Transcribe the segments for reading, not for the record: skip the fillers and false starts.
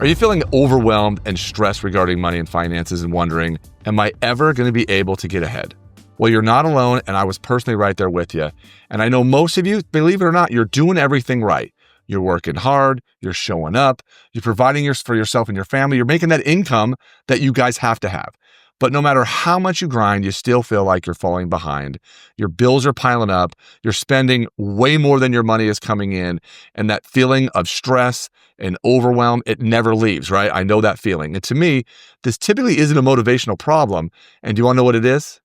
Are you feeling overwhelmed and stressed regarding money and finances and wondering, am I ever going to be able to get ahead? Well, you're not alone, and I was personally right there with you. And I know most of you, believe it or not, you're doing everything right. You're working hard, you're showing up, you're providing for yourself and your family, you're making that income that you guys have to have. But no matter how much you grind, you still feel like you're falling behind. Your bills are piling up, you're spending way more than your money is coming in, and that feeling of stress and overwhelm, it never leaves, right? I know that feeling. And to me, this typically isn't a motivational problem. And do you want to know what it is?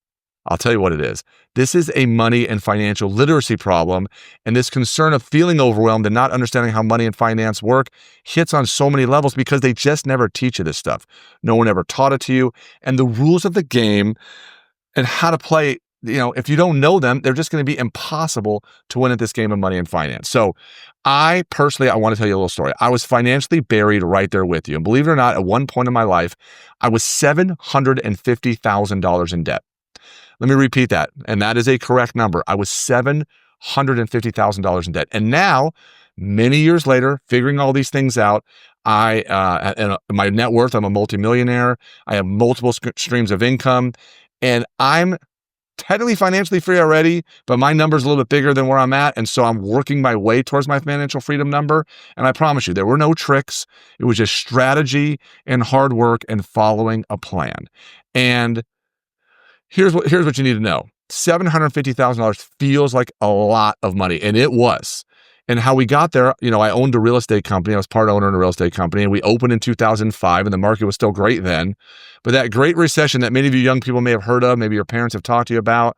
I'll tell you what it is. This is a money and financial literacy problem. And this concern of feeling overwhelmed and not understanding how money and finance work hits on so many levels because they just never teach you this stuff. No one ever taught it to you. And the rules of the game and how to play, if you don't know them, they're just going to be impossible to win at this game of money and finance. So I want to tell you a little story. I was financially buried right there with you. And believe it or not, at one point in my life, I was $750,000 in debt. Let me repeat that. And that is a correct number. I was $750,000 in debt. And now, many years later, figuring all these things out, and my net worth, I'm a multimillionaire. I have multiple streams of income, and I'm technically financially free already, but my number's a little bit bigger than where I'm at. And so I'm working my way towards my financial freedom number. And I promise you, there were no tricks. It was just strategy and hard work and following a plan. And here's what you need to know. $750,000 feels like a lot of money, and it was. And how we got there, I owned a real estate company. I was part owner in a real estate company, and we opened in 2005, and the market was still great then. But that Great Recession that many of you young people may have heard of, maybe your parents have talked to you about,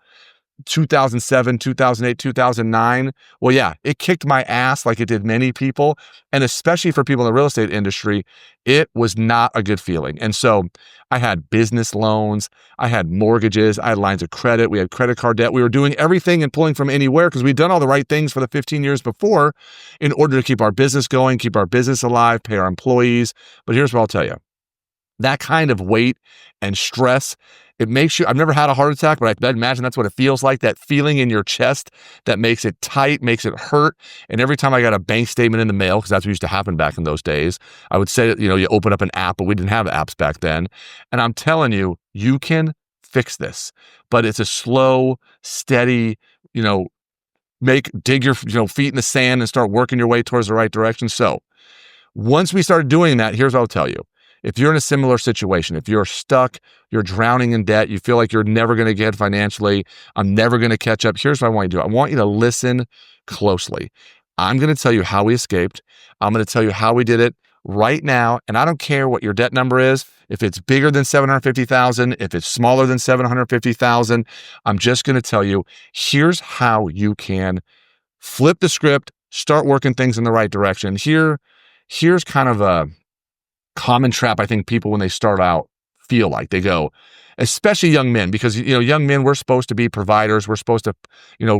2007, 2008, 2009. Well, yeah, it kicked my ass like it did many people. And especially for people in the real estate industry, it was not a good feeling. And so I had business loans, I had mortgages, I had lines of credit, we had credit card debt. We were doing everything and pulling from anywhere because we'd done all the right things for the 15 years before in order to keep our business going, keep our business alive, pay our employees. But here's what I'll tell you. That kind of weight and stress, it makes you, I've never had a heart attack, but I imagine that's what it feels like, that feeling in your chest that makes it tight, makes it hurt. And every time I got a bank statement in the mail, because that's what used to happen back in those days, I would say, you open up an app, but we didn't have apps back then. And I'm telling you, you can fix this, but it's a slow, steady, dig your feet in the sand and start working your way towards the right direction. So once we started doing that, here's what I'll tell you. If you're in a similar situation, if you're stuck, you're drowning in debt, you feel like you're never going to get financially, I'm never going to catch up, here's what I want you to do. I want you to listen closely. I'm going to tell you how we escaped. I'm going to tell you how we did it right now. And I don't care what your debt number is. If it's bigger than 750,000, if it's smaller than 750,000, I'm just going to tell you, here's how you can flip the script, start working things in the right direction. Here's kind of a common trap I think people when they start out feel like. They go, especially young men, because young men, we're supposed to be providers, we're supposed to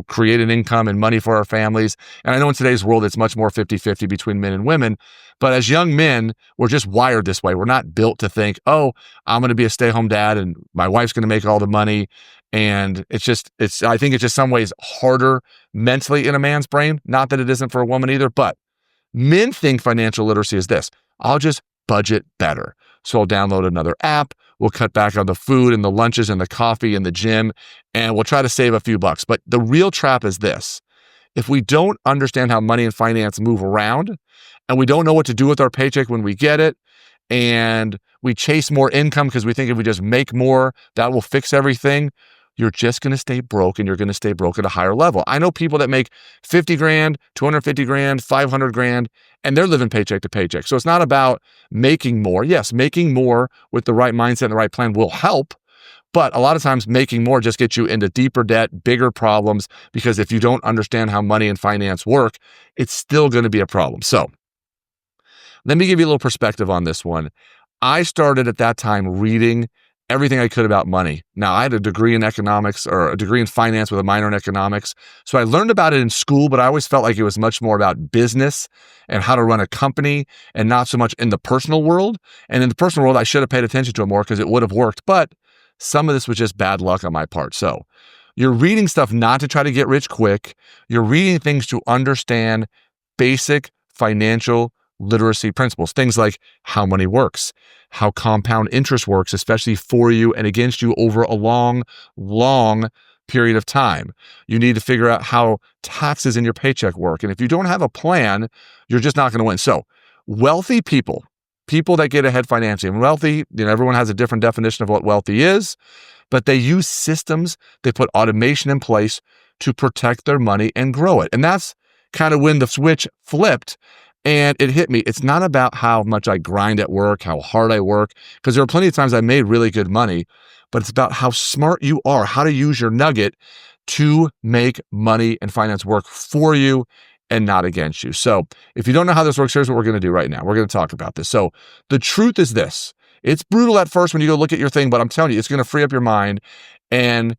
create an income and money for our families. And I know in today's world it's much more 50-50 between men and women, but as young men, we're just wired this way. We're not built to think, oh, I'm going to be a stay-home dad and my wife's going to make all the money. And I think it's just some ways harder mentally in a man's brain. Not that it isn't for a woman either, but men think financial literacy is this: I'll just budget better. So I'll download another app. We'll cut back on the food and the lunches and the coffee and the gym, and we'll try to save a few bucks. But the real trap is this: if we don't understand how money and finance move around, and we don't know what to do with our paycheck when we get it, and we chase more income because we think if we just make more, that will fix everything, you're just going to stay broke, and you're going to stay broke at a higher level. I know people that make 50 grand, 250 grand, 500 grand, and they're living paycheck to paycheck. So it's not about making more. Yes, making more with the right mindset and the right plan will help, but a lot of times making more just gets you into deeper debt, bigger problems, because if you don't understand how money and finance work, it's still going to be a problem. So let me give you a little perspective on this one. I started at that time reading everything I could about money. Now, I had a degree in economics, or a degree in finance with a minor in economics. So I learned about it in school, but I always felt like it was much more about business and how to run a company, and not so much in the personal world. And in the personal world, I should have paid attention to it more because it would have worked. But some of this was just bad luck on my part. So you're reading stuff not to try to get rich quick. You're reading things to understand basic financial literacy principles, things like how money works, how compound interest works, especially for you and against you over a long, long period of time. You need to figure out how taxes in your paycheck work. And if you don't have a plan, you're just not going to win. So wealthy people that get ahead financially, and wealthy, everyone has a different definition of what wealthy is, but they use systems, they put automation in place to protect their money and grow it. And that's kind of when the switch flipped and it hit me. It's not about how much I grind at work, how hard I work, because there are plenty of times I made really good money, but it's about how smart you are, how to use your nugget to make money and finance work for you and not against you. So if you don't know how this works, here's what we're going to do right now. We're going to talk about this. So the truth is this. It's brutal at first when you go look at your thing, but I'm telling you, it's going to free up your mind. And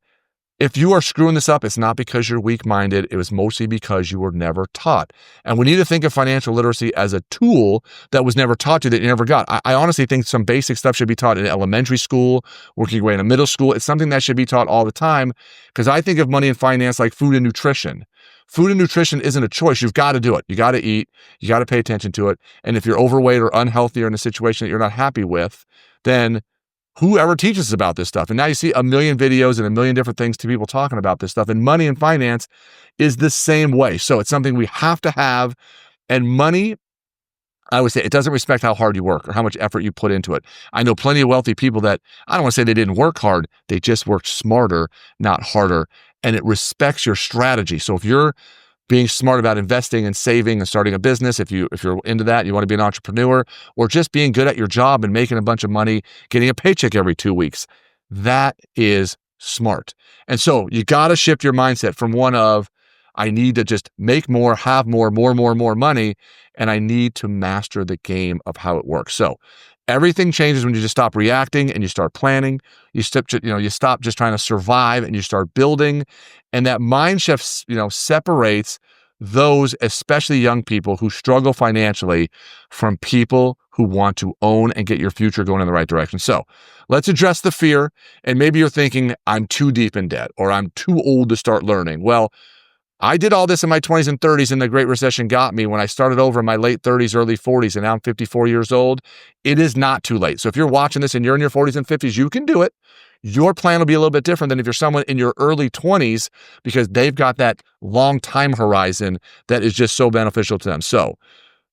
if you are screwing this up, it's not because you're weak-minded. It was mostly because you were never taught. And we need to think of financial literacy as a tool that was never taught you, that you never got. I honestly think some basic stuff should be taught in elementary school, working your way into middle school. It's something that should be taught all the time, because I think of money and finance like food and nutrition. Food and nutrition isn't a choice. You've got to do it. You got to eat. You got to pay attention to it. And if you're overweight or unhealthy or in a situation that you're not happy with, then whoever teaches us about this stuff. And now you see a million videos and a million different things to people talking about this stuff. And money and finance is the same way. So it's something we have to have. And money, I would say, it doesn't respect how hard you work or how much effort you put into it. I know plenty of wealthy people that, I don't want to say they didn't work hard. They just worked smarter, not harder. And it respects your strategy. So if you're being smart about investing and saving and starting a business, if you're into that, you want to be an entrepreneur, or just being good at your job and making a bunch of money, getting a paycheck every 2 weeks, that is smart. And so you got to shift your mindset from one of, I need to just make more, have more money, and I need to master the game of how it works. So everything changes when you just stop reacting and you start planning. You stop just trying to survive and you start building. And that mind shift, separates those, especially young people who struggle financially, from people who want to own and get your future going in the right direction. So let's address the fear. And maybe you're thinking, I'm too deep in debt, or I'm too old to start learning. Well, I did all this in my 20s and 30s, and the Great Recession got me when I started over in my late 30s, early 40s, and now I'm 54 years old. It is not too late. So if you're watching this and you're in your 40s and 50s, you can do it. Your plan will be a little bit different than if you're someone in your early 20s, because they've got that long time horizon that is just so beneficial to them. So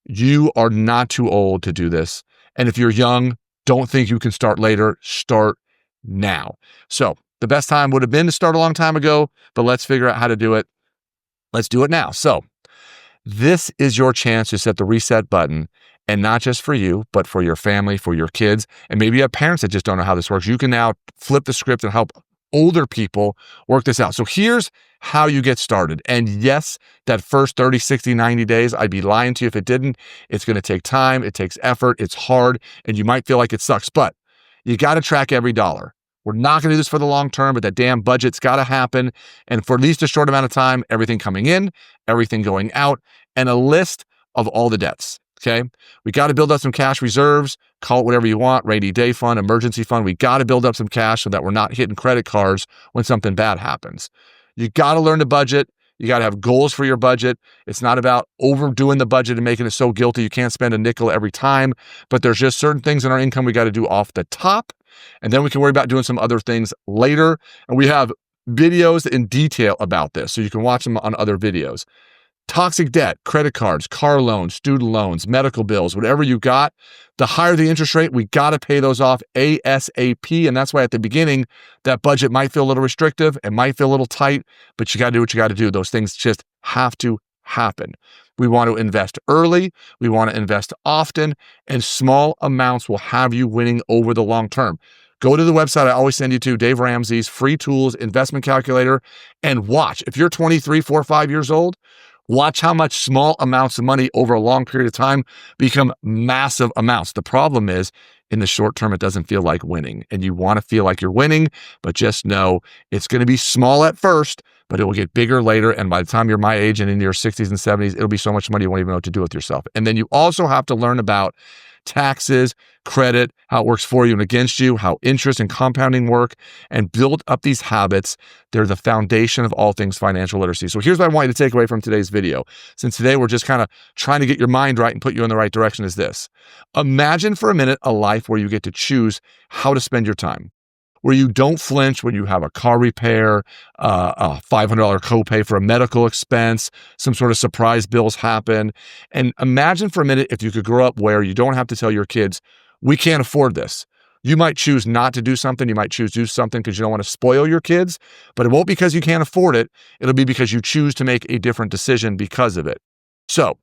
you are not too old to do this. And if you're young, don't think you can start later. Start now. So the best time would have been to start a long time ago, but let's figure out how to do it. Let's do it now. So this is your chance to set the reset button, and not just for you, but for your family, for your kids. And maybe you have parents that just don't know how this works. You can now flip the script and help older people work this out. So here's how you get started. And yes, that first 30, 60, 90 days, I'd be lying to you if it didn't. It's going to take time. It takes effort. It's hard. And you might feel like it sucks, but you got to track every dollar. We're not going to do this for the long term, but that damn budget's got to happen. And for at least a short amount of time, everything coming in, everything going out, and a list of all the debts. Okay. We got to build up some cash reserves, call it whatever you want, rainy day fund, emergency fund. We got to build up some cash so that we're not hitting credit cards when something bad happens. You got to learn to budget. You got to have goals for your budget. It's not about overdoing the budget and making it so guilty you can't spend a nickel every time, but there's just certain things in our income we got to do off the top. And then we can worry about doing some other things later. And we have videos in detail about this, so you can watch them on other videos. Toxic debt, credit cards, car loans, student loans, medical bills, whatever you got, the higher the interest rate, we got to pay those off ASAP. And that's why at the beginning, that budget might feel a little restrictive. It might feel a little tight, but you got to do what you got to do. Those things just have to happen. We want to invest early. We want to invest often, and small amounts will have you winning over the long term. Go to the website I always send you to, Dave Ramsey's free tools, investment calculator, and watch. If you're 23, 4, 5 years old, watch how much small amounts of money over a long period of time become massive amounts. The problem is, in the short term, it doesn't feel like winning, and you want to feel like you're winning, but just know it's going to be small at first, but it will get bigger later. And by the time you're my age and in your 60s and 70s, it'll be so much money you won't even know what to do with yourself. And then you also have to learn about taxes, credit, how it works for you and against you, how interest and compounding work, and build up these habits. They're the foundation of all things financial literacy. So here's what I want you to take away from today's video. Since today we're just kind of trying to get your mind right and put you in the right direction, is this. Imagine for a minute a life where you get to choose how to spend your time, where you don't flinch when you have a car repair, a $500 copay for a medical expense, some sort of surprise bills happen. And imagine for a minute if you could grow up where you don't have to tell your kids, we can't afford this. You might choose not to do something. You might choose to do something because you don't want to spoil your kids, but it won't be because you can't afford it. It'll be because you choose to make a different decision because of it. So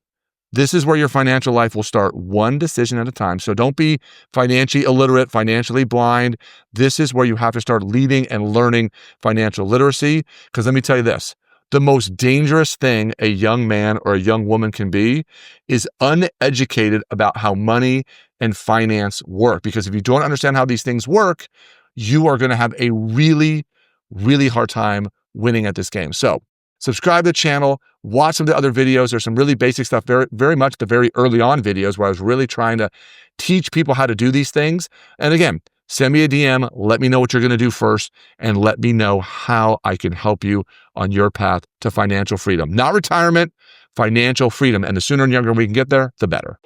this is where your financial life will start, one decision at a time. So don't be financially illiterate, financially blind. This is where you have to start leading and learning financial literacy. Because let me tell you this, the most dangerous thing a young man or a young woman can be is uneducated about how money and finance work. Because if you don't understand how these things work, you are going to have a really, really hard time winning at this game. So subscribe to the channel, watch some of the other videos. There's some really basic stuff, very much the very early on videos where I was really trying to teach people how to do these things. And again, send me a DM, let me know what you're going to do first, and let me know how I can help you on your path to financial freedom. Not retirement, financial freedom. And the sooner and younger we can get there, the better.